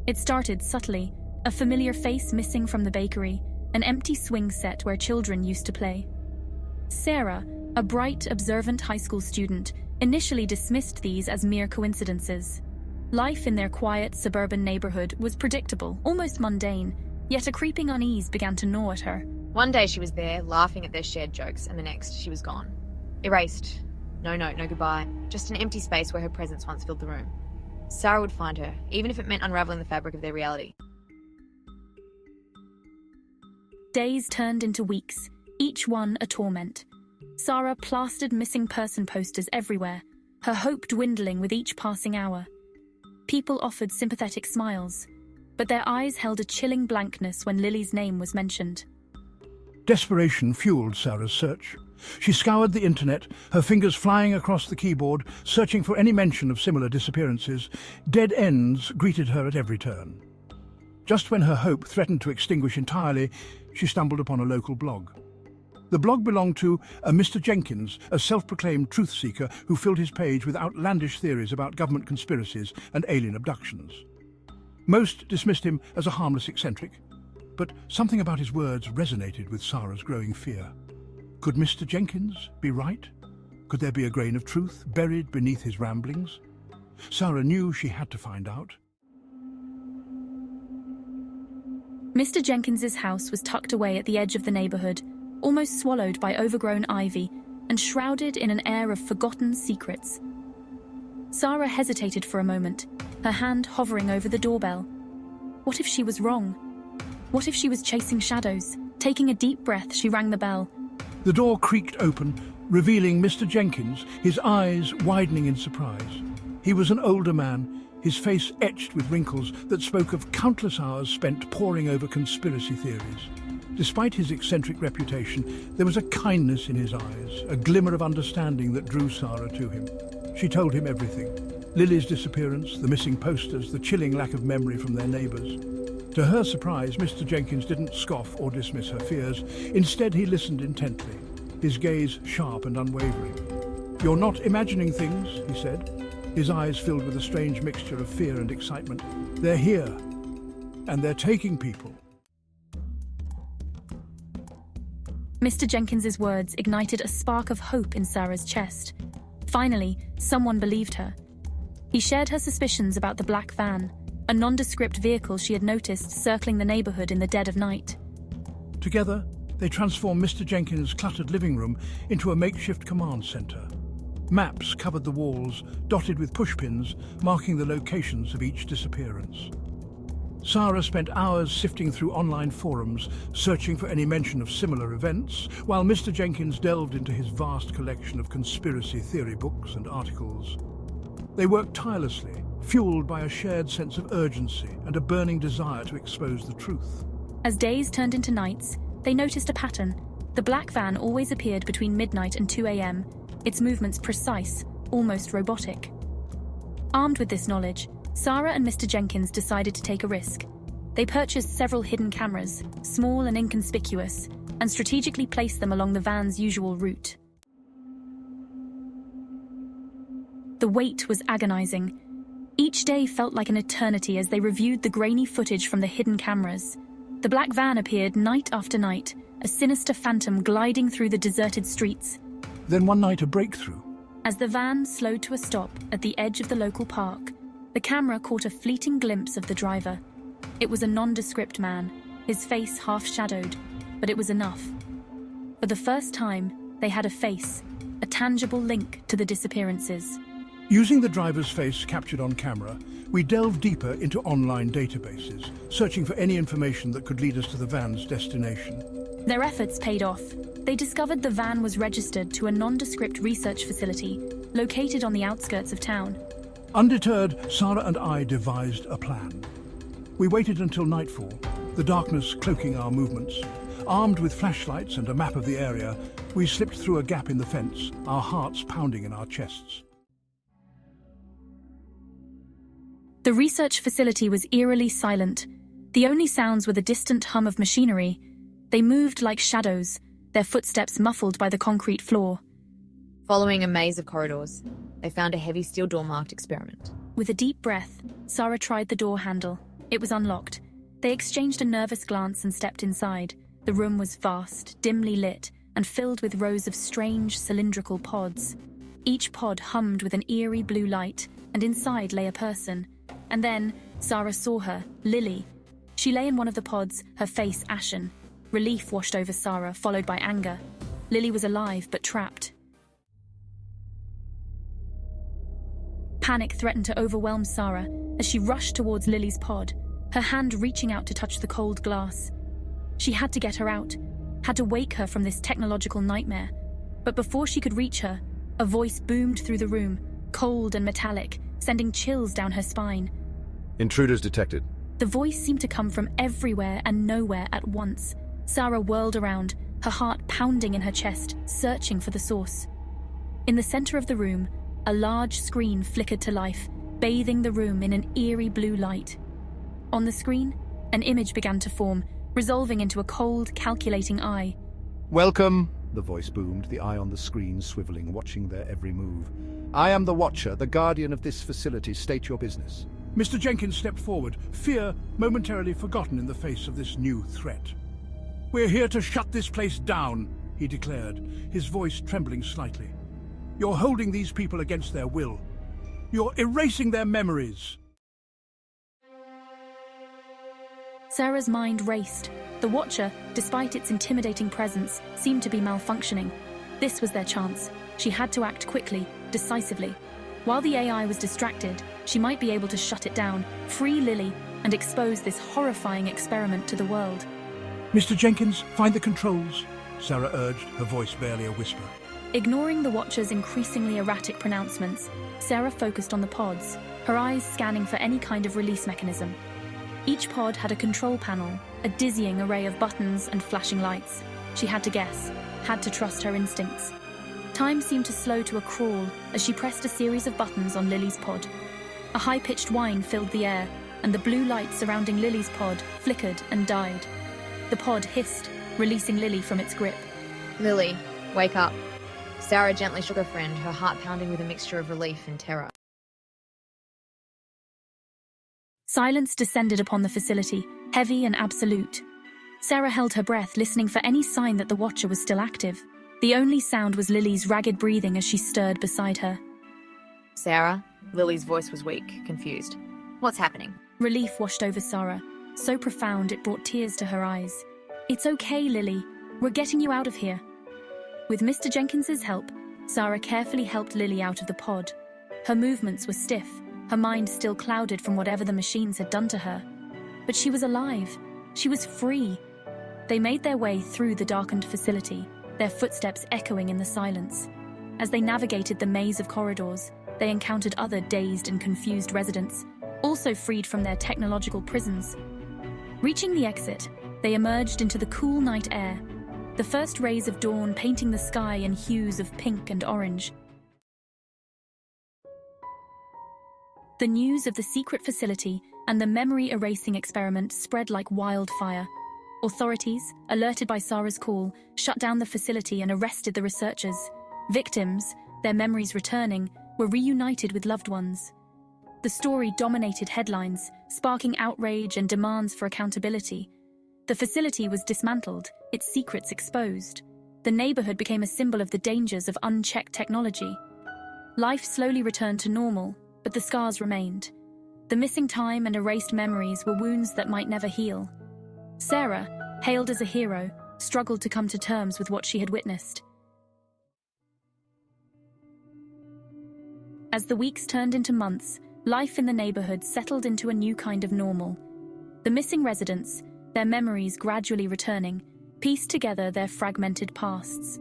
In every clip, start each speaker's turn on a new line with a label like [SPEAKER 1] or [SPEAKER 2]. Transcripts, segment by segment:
[SPEAKER 1] It started subtly, a familiar face missing from the bakery, an empty swing set where children used to play. Sarah, a bright, observant high school student, initially dismissed these as mere coincidences. Life in their quiet, suburban neighborhood was predictable, almost mundane, yet a creeping unease began to gnaw at her.
[SPEAKER 2] One day she was there, laughing at their shared jokes, and the next she was gone. Erased. No note, no goodbye. Just an empty space where her presence once filled the room. Sarah would find her, even if it meant unraveling the fabric of their reality.
[SPEAKER 1] Days turned into weeks, each one a torment. Sarah plastered missing person posters everywhere, her hope dwindling with each passing hour. People offered sympathetic smiles, but their eyes held a chilling blankness when Lily's name was mentioned.
[SPEAKER 3] Desperation fueled Sarah's search. She scoured the internet, her fingers flying across the keyboard, searching for any mention of similar disappearances. Dead ends greeted her at every turn. Just when her hope threatened to extinguish entirely, she stumbled upon a local blog. The blog belonged to a Mr. Jenkins, a self-proclaimed truth-seeker who filled his page with outlandish theories about government conspiracies and alien abductions. Most dismissed him as a harmless eccentric, but something about his words resonated with Sarah's growing fear. Could Mr. Jenkins be right? Could there be a grain of truth buried beneath his ramblings? Sarah knew she had to find out.
[SPEAKER 1] Mr. Jenkins's house was tucked away at the edge of the neighborhood, almost swallowed by overgrown ivy and shrouded in an air of forgotten secrets. Sarah hesitated for a moment, her hand hovering over the doorbell. What if she was wrong? What if she was chasing shadows? Taking a deep breath, she rang the bell.
[SPEAKER 3] The door creaked open, revealing Mr. Jenkins, his eyes widening in surprise. He was an older man, his face etched with wrinkles that spoke of countless hours spent poring over conspiracy theories. Despite his eccentric reputation, there was a kindness in his eyes, a glimmer of understanding that drew Sarah to him. She told him everything. Lily's disappearance, the missing posters, the chilling lack of memory from their neighbours. To her surprise, Mr. Jenkins didn't scoff or dismiss her fears. Instead, he listened intently, his gaze sharp and unwavering. "You're not imagining things," he said, his eyes filled with a strange mixture of fear and excitement. "They're here, and they're taking people."
[SPEAKER 1] Mr. Jenkins's words ignited a spark of hope in Sarah's chest. Finally, someone believed her. He shared her suspicions about the black van, a nondescript vehicle she had noticed circling the neighborhood in the dead of night.
[SPEAKER 3] Together, they transformed Mr. Jenkins' cluttered living room into a makeshift command center. Maps covered the walls, dotted with pushpins, marking the locations of each disappearance. Sarah spent hours sifting through online forums, searching for any mention of similar events, while Mr. Jenkins delved into his vast collection of conspiracy theory books and articles. They worked tirelessly, fueled by a shared sense of urgency and a burning desire to expose the truth.
[SPEAKER 1] As days turned into nights, they noticed a pattern. The black van always appeared between midnight and 2 a.m., its movements precise, almost robotic. Armed with this knowledge, Sarah and Mr. Jenkins decided to take a risk. They purchased several hidden cameras, small and inconspicuous, and strategically placed them along the van's usual route. The wait was agonizing. Each day felt like an eternity as they reviewed the grainy footage from the hidden cameras. The black van appeared night after night, a sinister phantom gliding through the deserted streets.
[SPEAKER 3] Then one night, a breakthrough.
[SPEAKER 1] As the van slowed to a stop at the edge of the local park, the camera caught a fleeting glimpse of the driver. It was a nondescript man, his face half-shadowed, but it was enough. For the first time, they had a face, a tangible link to the disappearances.
[SPEAKER 3] Using the driver's face captured on camera, we delved deeper into online databases, searching for any information that could lead us to the van's destination.
[SPEAKER 1] Their efforts paid off. They discovered the van was registered to a nondescript research facility located on the outskirts of town.
[SPEAKER 3] Undeterred, Sarah and I devised a plan. We waited until nightfall, the darkness cloaking our movements. Armed with flashlights and a map of the area, we slipped through a gap in the fence, our hearts pounding in our chests.
[SPEAKER 1] The research facility was eerily silent. The only sounds were the distant hum of machinery. They moved like shadows, their footsteps muffled by the concrete floor.
[SPEAKER 2] Following a maze of corridors, they found a heavy steel door marked experiment.
[SPEAKER 1] With a deep breath, Sarah tried the door handle. It was unlocked. They exchanged a nervous glance and stepped inside. The room was vast, dimly lit, and filled with rows of strange, cylindrical pods. Each pod hummed with an eerie blue light, and inside lay a person. And then, Sarah saw her, Lily. She lay in one of the pods, her face ashen. Relief washed over Sarah, followed by anger. Lily was alive, but trapped. Panic threatened to overwhelm Sarah as she rushed towards Lily's pod, her hand reaching out to touch the cold glass. She had to get her out, had to wake her from this technological nightmare. But before she could reach her, a voice boomed through the room, cold and metallic, sending chills down her spine.
[SPEAKER 4] Intruders detected.
[SPEAKER 1] The voice seemed to come from everywhere and nowhere at once. Sarah whirled around, her heart pounding in her chest, searching for the source. In the center of the room, a large screen flickered to life, bathing the room in an eerie blue light. On the screen, an image began to form, resolving into a cold, calculating eye.
[SPEAKER 4] Welcome, the voice boomed, the eye on the screen swiveling, watching their every move. I am the Watcher, the guardian of this facility. State your business.
[SPEAKER 3] Mr. Jenkins stepped forward, fear momentarily forgotten in the face of this new threat. "We're here to shut this place down," he declared, his voice trembling slightly. "You're holding these people against their will. You're erasing their memories."
[SPEAKER 1] Sarah's mind raced. The Watcher, despite its intimidating presence, seemed to be malfunctioning. This was their chance. She had to act quickly, decisively. While the AI was distracted, she might be able to shut it down, free Lily, and expose this horrifying experiment to the world.
[SPEAKER 3] "Mr. Jenkins, find the controls," Sarah urged, her voice barely a whisper.
[SPEAKER 1] Ignoring the Watcher's increasingly erratic pronouncements, Sarah focused on the pods, her eyes scanning for any kind of release mechanism. Each pod had a control panel, a dizzying array of buttons and flashing lights. She had to guess, had to trust her instincts. Time seemed to slow to a crawl as she pressed a series of buttons on Lily's pod. A high-pitched whine filled the air, and the blue light surrounding Lily's pod flickered and died. The pod hissed, releasing Lily from its grip.
[SPEAKER 2] Lily, wake up. Sarah gently shook her friend, her heart pounding with a mixture of relief and terror.
[SPEAKER 1] Silence descended upon the facility, heavy and absolute. Sarah held her breath, listening for any sign that the Watcher was still active. The only sound was Lily's ragged breathing as she stirred beside her.
[SPEAKER 2] Sarah? Lily's voice was weak, confused. What's happening?
[SPEAKER 1] Relief washed over Sarah, so profound it brought tears to her eyes. "It's okay, Lily. We're getting you out of here." With Mr. Jenkins's help, Sarah carefully helped Lily out of the pod. Her movements were stiff, her mind still clouded from whatever the machines had done to her. But she was alive. She was free. They made their way through the darkened facility, their footsteps echoing in the silence. As they navigated the maze of corridors, they encountered other dazed and confused residents, also freed from their technological prisons. Reaching the exit, they emerged into the cool night air, the first rays of dawn painting the sky in hues of pink and orange. The news of the secret facility and the memory-erasing experiment spread like wildfire. Authorities, alerted by Sarah's call, shut down the facility and arrested the researchers. Victims, their memories returning, were reunited with loved ones. The story dominated headlines, sparking outrage and demands for accountability. The facility was dismantled, its secrets exposed. The neighborhood became a symbol of the dangers of unchecked technology. Life slowly returned to normal, but the scars remained. The missing time and erased memories were wounds that might never heal. Sarah, hailed as a hero, struggled to come to terms with what she had witnessed. As the weeks turned into months, life in the neighborhood settled into a new kind of normal. The missing residents, their memories gradually returning, pieced together their fragmented pasts.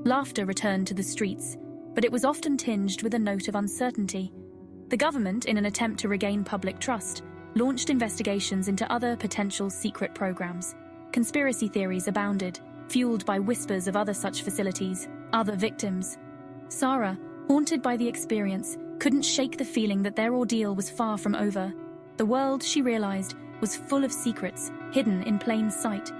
[SPEAKER 1] Laughter returned to the streets, but it was often tinged with a note of uncertainty. The government, in an attempt to regain public trust, launched investigations into other potential secret programs. Conspiracy theories abounded, fueled by whispers of other such facilities, other victims. Sarah, haunted by the experience, couldn't shake the feeling that their ordeal was far from over. The world, she realized, was full of secrets, hidden in plain sight.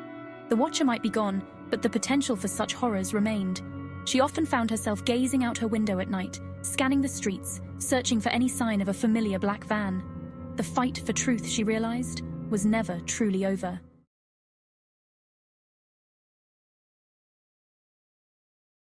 [SPEAKER 1] The Watcher might be gone, but the potential for such horrors remained. She often found herself gazing out her window at night, scanning the streets, searching for any sign of a familiar black van. The fight for truth, she realized, was never truly over.